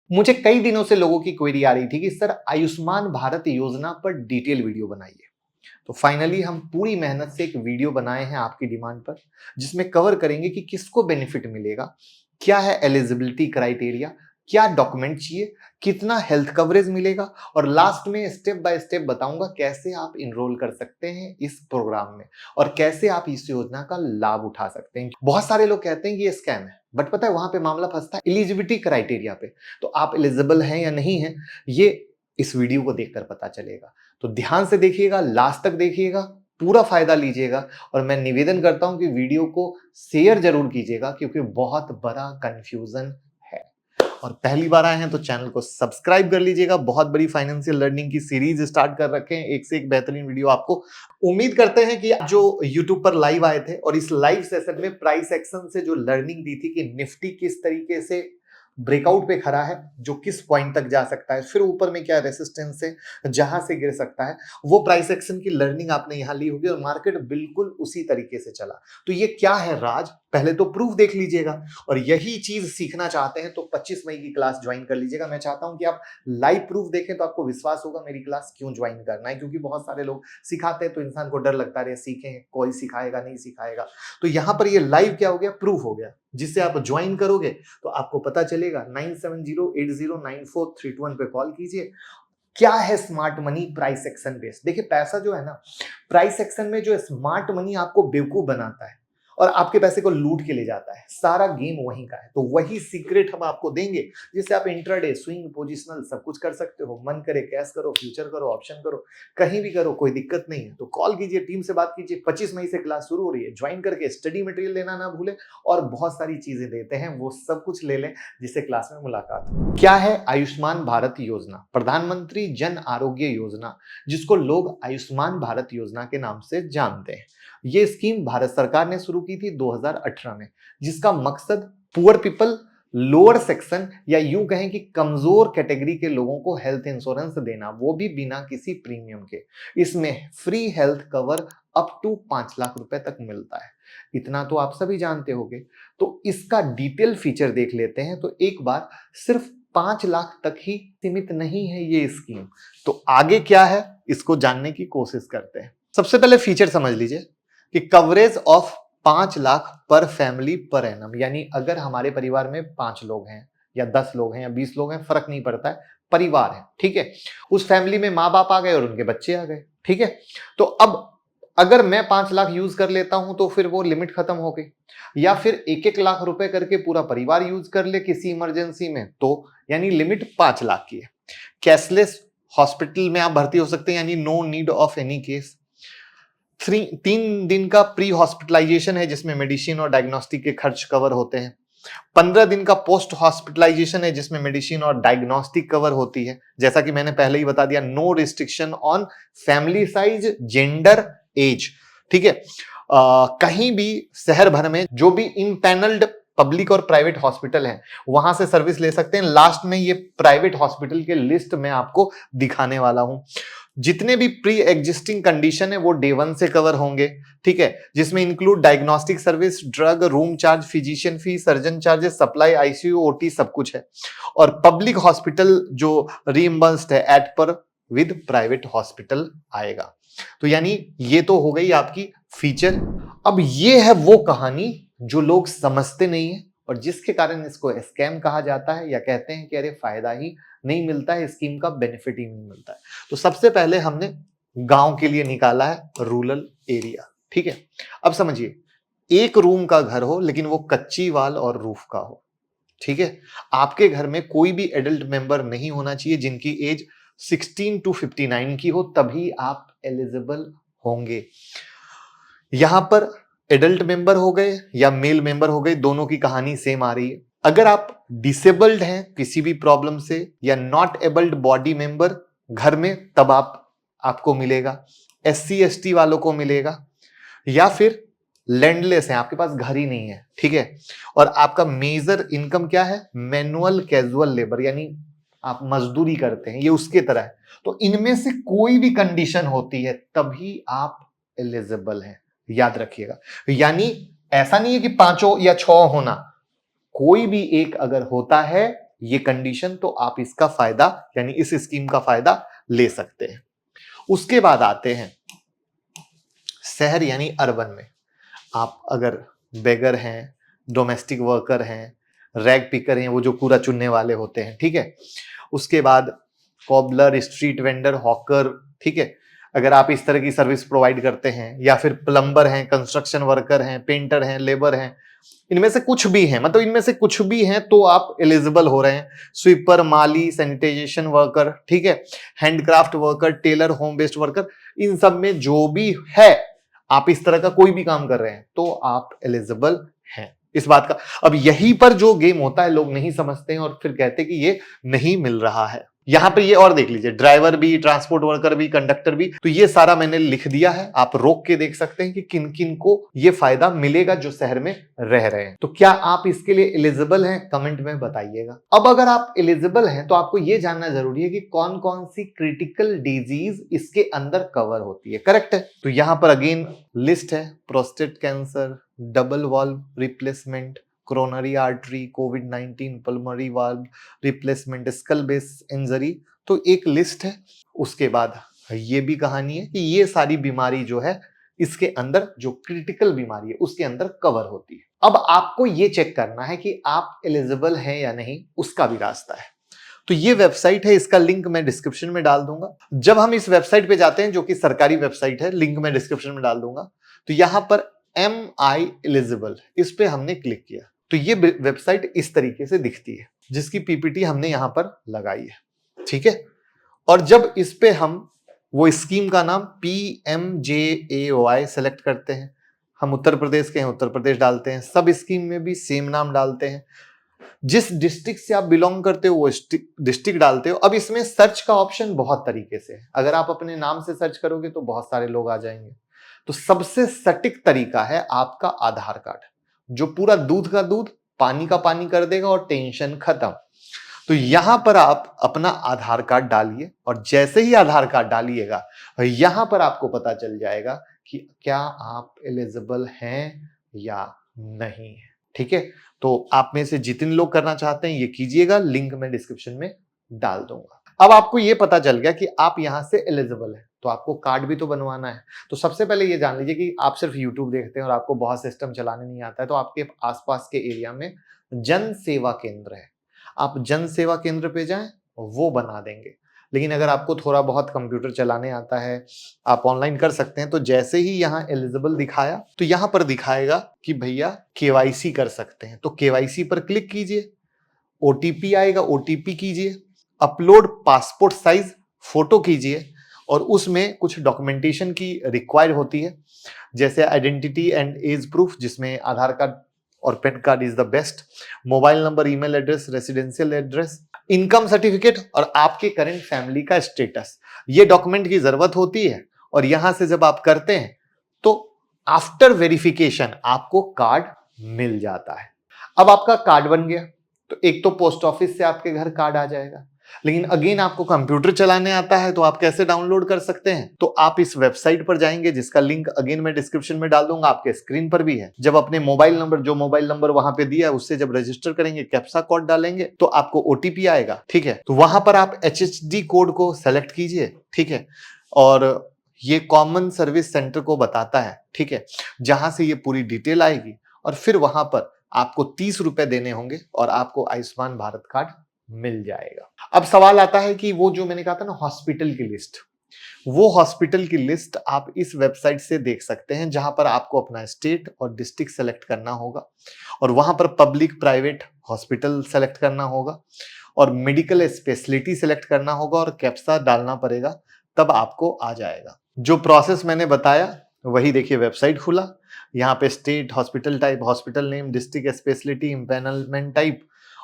मुझे कई दिनों से लोगों की क्वेरी आ रही थी कि सर आयुष्मान भारत योजना पर डिटेल वीडियो बनाइए। तो फाइनली हम पूरी मेहनत से एक वीडियो बनाए हैं आपकी डिमांड पर, जिसमें कवर करेंगे कि किसको बेनिफिट मिलेगा, क्या है एलिजिबिलिटी क्राइटेरिया, क्या डॉक्यूमेंट चाहिए, कितना हेल्थ कवरेज मिलेगा और लास्ट में स्टेप बाय स्टेप बताऊंगा कैसे आप इनरोल कर सकते हैं इस प्रोग्राम में और कैसे आप इस योजना का लाभ उठा सकते हैं। बहुत सारे लोग कहते हैं कि ये स्कैम है, बट पता है वहां पे मामला फंसता है एलिजिबिलिटी क्राइटेरिया पे। तो आप एलिजिबल हैं या नहीं हैं, ये इस वीडियो को देखकर पता चलेगा। तो ध्यान से देखिएगा, लास्ट तक देखिएगा, पूरा फायदा लीजिएगा और मैं निवेदन करता हूं कि वीडियो को शेयर जरूर कीजिएगा क्योंकि बहुत बड़ा कंफ्यूजन है। और पहली बार आए हैं तो चैनल को सब्सक्राइब कर लीजिएगा। बहुत बड़ी फाइनेंशियल लर्निंग की सीरीज स्टार्ट कर रखे हैं, एक से एक बेहतरीन वीडियो आपको। उम्मीद करते हैं कि जो यूट्यूब पर लाइव आए थे और इस लाइव सेशन में प्राइस एक्शन से जो लर्निंग दी थी कि निफ्टी किस तरीके से ब्रेकआउट पे खड़ा है, जो किस पॉइंट तक जा सकता है, फिर ऊपर में क्या रेसिस्टेंस है जहां से गिर सकता है, वो प्राइस एक्शन की लर्निंग आपने यहां ली होगी और मार्केट बिल्कुल उसी तरीके से चला। तो ये क्या है राज, पहले तो प्रूफ देख लीजिएगा और यही चीज सीखना चाहते हैं तो 25 मई की क्लास ज्वाइन कर लीजिएगा। मैं चाहता हूं कि आप लाइव प्रूफ देखें तो आपको विश्वास होगा मेरी क्लास क्यों ज्वाइन करना है, क्योंकि बहुत सारे लोग सिखाते हैं तो इंसान को डर लगता है सीखें कोई सिखाएगा नहीं सिखाएगा। तो यहां पर ये लाइव क्या हो गया, प्रूफ हो गया, जिससे आप ज्वाइन करोगे तो आपको पता चलेगा। 9708094321 पे कॉल कीजिए। क्या है smart money price action based. देखिए पैसा जो है ना, प्राइस एक्शन में जो स्मार्ट मनी आपको बेवकूफ बनाता है और आपके पैसे को लूट के ले जाता है, सारा गेम वहीं का है। तो वही सीक्रेट हम आपको देंगे जिससे आप इंट्राडे, स्विंग, पोजिशनल सब कुछ कर सकते हो। मन करे कैश करो, फ्यूचर करो, ऑप्शन करो, कहीं भी करो, कोई दिक्कत नहीं है। तो कॉल कीजिए, टीम से बात कीजिए। 25 मई से क्लास शुरू हो रही है, ज्वाइन करके स्टडी मटेरियल लेना ना भूलें और बहुत सारी चीजें देते हैं, वो सब कुछ ले लें जिससे क्लास में मुलाकात हो। क्या है आयुष्मान भारत योजना? प्रधानमंत्री जन आरोग्य योजना, जिसको लोग आयुष्मान भारत योजना के नाम से जानते हैं। ये स्कीम भारत सरकार ने शुरू की थी 2018 में, जिसका मकसद पुअर पीपल, लोअर सेक्शन या यूं कहें कि कमजोर कैटेगरी के लोगों को हेल्थ इंश्योरेंस देना, वो भी बिना किसी प्रीमियम के। इसमें free health cover up to 5 lakh रुपए तक मिलता है। इतना तो आप सभी जानते होंगे। तो इसका डिटेल फीचर देख लेते हैं। तो एक बार सिर्फ 5 लाख तक ही सीमित नहीं है ये स्कीम। तो आगे क्या है इसको जानने की कोशिश करते हैं। सबसे पहले फीचर समझ लीजिए कि कवरेज ऑफ 5 लाख पर फैमिली पर एनम, यानी अगर हमारे परिवार में 5 लोग हैं या 10 लोग हैं या 20 लोग हैं, फर्क नहीं पड़ता है, परिवार है, ठीक है। उस फैमिली में माँ बाप आ गए और उनके बच्चे आ गए, ठीक है। तो अब अगर मैं 5 लाख यूज कर लेता हूं तो फिर वो लिमिट खत्म हो गई, या फिर 1-1 लाख रुपए करके पूरा परिवार यूज कर ले किसी इमरजेंसी में, तो यानी लिमिट 5 लाख की है। कैशलेस हॉस्पिटल में आप भर्ती हो सकते हैं, यानी no need of any case. 3 दिन का प्री हॉस्पिटलाइजेशन है जिसमें मेडिसिन और डायग्नोस्टिक के खर्च कवर होते हैं। 15 दिन का पोस्ट हॉस्पिटलाइजेशन है जिसमें मेडिसिन और डायग्नोस्टिक कवर होती है। जैसा कि मैंने पहले ही बता दिया, no restriction on family size, gender, age, ठीक है। कहीं भी शहर भर में जो भी इम्पैनल्ड पब्लिक और प्राइवेट हॉस्पिटल हैं वहां से सर्विस ले सकते हैं। लास्ट में ये प्राइवेट हॉस्पिटल के लिस्ट में आपको दिखाने वाला हूं। जितने भी प्री एग्जिस्टिंग कंडीशन है वो डे 1 से कवर होंगे, ठीक है, जिसमें include diagnostic service, drug, room charge, physician fee, surgeon charges, supply, ICU, OT सब कुछ है। और पब्लिक हॉस्पिटल जो रीइंबर्स्ड है एट पर विद प्राइवेट हॉस्पिटल आएगा। तो यानी ये तो हो गई आपकी फीचर। अब ये है वो कहानी जो लोग समझते नहीं है और जिसके कारण इसको स्कैम कहा जाता है, या कहते हैं कि अरे फायदा ही नहीं मिलता है, स्कीम का बेनिफिट ही नहीं मिलता है। तो सबसे पहले हमने गांव के लिए निकाला है रूरल एरिया, ठीक है। अब समझिए, एक रूम का घर हो लेकिन वो कच्ची वाल और रूफ का हो, ठीक है। आपके घर में कोई भी एडल्ट मेंबर नहीं होना चाहिए जिनकी एज 16 to 59 की हो, तभी आप एलिजिबल होंगे। यहां पर एडल्ट मेंबर हो गए या मेल मेंबर हो गए, दोनों की कहानी सेम आ रही है। अगर आप डिसेबल्ड हैं किसी भी प्रॉब्लम से या नॉट एबल्ड बॉडी मेंबर घर में, तब आपको मिलेगा। SC ST वालों को मिलेगा, या फिर लैंडलेस है, आपके पास घर ही नहीं है, ठीक है। और आपका मेजर इनकम क्या है, मैनुअल कैजुअल लेबर, यानी आप मजदूरी करते हैं, ये उसके तरह है। तो इनमें से कोई भी कंडीशन होती है तभी आप एलिजिबल हैं, याद रखिएगा। यानी ऐसा नहीं है कि पांचों या 6 होना, कोई भी एक अगर होता है ये कंडीशन, तो आप इसका फायदा यानी इस स्कीम का फायदा ले सकते हैं। उसके बाद आते हैं शहर यानी अर्बन में। आप अगर बेगर हैं, डोमेस्टिक वर्कर हैं, रैग पिकर हैं, वो जो कूड़ा चुनने वाले होते हैं, ठीक है। उसके बाद कॉबलर, स्ट्रीट वेंडर, हॉकर, ठीक है। अगर आप इस तरह की सर्विस प्रोवाइड करते हैं, या फिर प्लम्बर हैं, कंस्ट्रक्शन वर्कर हैं, पेंटर हैं, लेबर हैं, इनमें से कुछ भी हैं, मतलब इनमें से कुछ भी हैं तो आप एलिजिबल हो रहे हैं। स्वीपर, माली, सैनिटाइजेशन वर्कर, ठीक है, handcraft worker, tailor, home based worker, इन सब में जो भी है, आप इस तरह का कोई भी काम कर रहे हैं तो आप एलिजिबल हैं इस बात का। अब यहीं पर जो गेम होता है लोग नहीं समझते हैं और फिर कहते हैं कि ये नहीं मिल रहा है। यहां पे ये और देख लीजिए, ड्राइवर भी, ट्रांसपोर्ट वर्कर भी, कंडक्टर भी, तो ये सारा मैंने लिख दिया है, आप रोक के देख सकते हैं कि किन किन को ये फायदा मिलेगा जो शहर में रह रहे हैं। तो क्या आप इसके लिए एलिजिबल हैं, कमेंट में बताइएगा। अब अगर आप एलिजिबल हैं तो आपको ये जानना जरूरी है कि कौन कौन सी क्रिटिकल डिजीज इसके अंदर कवर होती है, करेक्ट है। तो यहां पर अगेन लिस्ट है, prostate cancer, double valve replacement, coronary artery, कोविड-19, pulmonary valve replacement, skull base injury, तो एक लिस्ट है। उसके बाद ये भी कहानी है कि ये सारी बीमारी जो है इसके अंदर, जो क्रिटिकल बीमारी है उसके अंदर कवर होती है। अब आपको ये चेक करना है कि आप एलिजिबल हैं या नहीं, उसका भी रास्ता है। तो ये वेबसाइट है, इसका लिंक मैं डिस्क्रिप्शन में डाल दूंगा। जब हम इस वेबसाइट पे जाते हैं, जो कि सरकारी वेबसाइट है, लिंक मैं डिस्क्रिप्शन में डाल दूंगा, तो यहां पर MI एलिजिबल, इस पे हमने क्लिक किया तो ये वेबसाइट इस तरीके से दिखती है, जिसकी PPT हमने यहां पर लगाई है, ठीक है। और जब इस पे हम वो स्कीम का नाम PMJAY सेलेक्ट करते हैं, हम उत्तर प्रदेश के हैं, उत्तर प्रदेश डालते हैं, सब स्कीम में भी सेम नाम डालते हैं, जिस डिस्ट्रिक्ट से आप बिलोंग करते हो वो डिस्ट्रिक्ट डालते हो। अब इसमें सर्च का ऑप्शन बहुत तरीके से है, अगर आप अपने नाम से सर्च करोगे तो बहुत सारे लोग आ जाएंगे। तो सबसे सटीक तरीका है आपका आधार कार्ड, जो पूरा दूध का दूध, पानी का पानी कर देगा और टेंशन खत्म। तो यहां पर आप अपना आधार कार्ड डालिए, और जैसे ही आधार कार्ड डालिएगा यहां पर आपको पता चल जाएगा कि क्या आप एलिजिबल हैं या नहीं है, ठीक है। तो आप में से जितने लोग करना चाहते हैं ये कीजिएगा, लिंक मैं डिस्क्रिप्शन में डाल दूंगा। अब आपको ये पता चल गया कि आप यहां से एलिजिबल है, तो आपको कार्ड भी तो बनवाना है। तो सबसे पहले ये जान लीजिए कि आप सिर्फ यूट्यूब देखते हैं और आपको बहुत सिस्टम चलाने नहीं आता है, तो आपके आसपास के एरिया में जन सेवा केंद्र है, आप जन सेवा केंद्र पे जाएं, वो बना देंगे। लेकिन अगर आपको थोड़ा बहुत कंप्यूटर चलाने आता है, आप ऑनलाइन कर सकते हैं। तो जैसे ही यहाँ एलिजिबल दिखाया तो यहाँ पर दिखाएगा कि भैया KYC कर सकते हैं, तो KYC पर क्लिक कीजिए, OTP आएगा, OTP कीजिए, अपलोड पासपोर्ट साइज फोटो कीजिए, और उसमें कुछ डॉक्यूमेंटेशन की रिक्वायर होती है, जैसे आइडेंटिटी एंड एज प्रूफ, जिसमें आधार कार्ड और pan card is the best, mobile number, email address, residential address, income certificate और आपके करंट फैमिली का स्टेटस, ये डॉक्यूमेंट की जरूरत होती है। और यहां से जब आप करते हैं तो आफ्टर वेरिफिकेशन आपको कार्ड मिल जाता है। अब आपका कार्ड बन गया तो एक तो पोस्ट ऑफिस से आपके घर कार्ड आ जाएगा, लेकिन अगेन आपको कंप्यूटर चलाने आता है तो आप कैसे डाउनलोड कर सकते हैं, तो आप इस वेबसाइट पर जाएंगे, जिसका लिंक अगेन मैं डिस्क्रिप्शन में डाल दूंगा, आपके स्क्रीन पर भी है। जब अपने मोबाइल नंबर, जो मोबाइल नंबर वहां पे दिया है उससे जब रजिस्टर करेंगे, कैप्सा कोड डालेंगे तो आपको OTP आएगा, ठीक है। तो वहां पर आप HHD कोड को सेलेक्ट कीजिए, ठीक है, और ये कॉमन सर्विस सेंटर को बताता है, ठीक है, जहां से ये पूरी डिटेल आएगी, और फिर वहां पर आपको 30 रुपए देने होंगे और आपको आयुष्मान भारत कार्ड मिल जाएगा। अब सवाल आता है कि वो जो मैंने कहा था ना हॉस्पिटल की लिस्ट, वो हॉस्पिटल की लिस्ट आप इस वेबसाइट से देख सकते हैं, जहां पर आपको अपना स्टेट और डिस्ट्रिक्ट सेलेक्ट करना होगा, और वहां पर पब्लिक प्राइवेट हॉस्पिटल सेलेक्ट करना होगा, और मेडिकल स्पेशलिटी सेलेक्ट करना होगा, और कैप्सा डालना पड़ेगा, तब आपको आ जाएगा। जो प्रोसेस मैंने बताया वही देखिए, वेबसाइट खुला, यहाँ पे state, hospital type, hospital name, district speciality, empanelment type,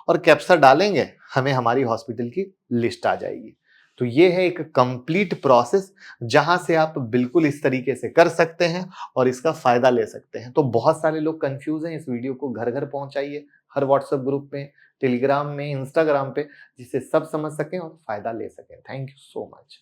और कैप्सा डालेंगे, हमें हमारी हॉस्पिटल की लिस्ट आ जाएगी। तो ये है एक कंप्लीट प्रोसेस, जहां से आप बिल्कुल इस तरीके से कर सकते हैं और इसका फायदा ले सकते हैं। तो बहुत सारे लोग कंफ्यूज हैं, इस वीडियो को घर घर पहुंचाइए, हर व्हाट्सएप ग्रुप में, टेलीग्राम में, इंस्टाग्राम पे, जिससे सब समझ सकें और फायदा ले सकें। Thank you so much.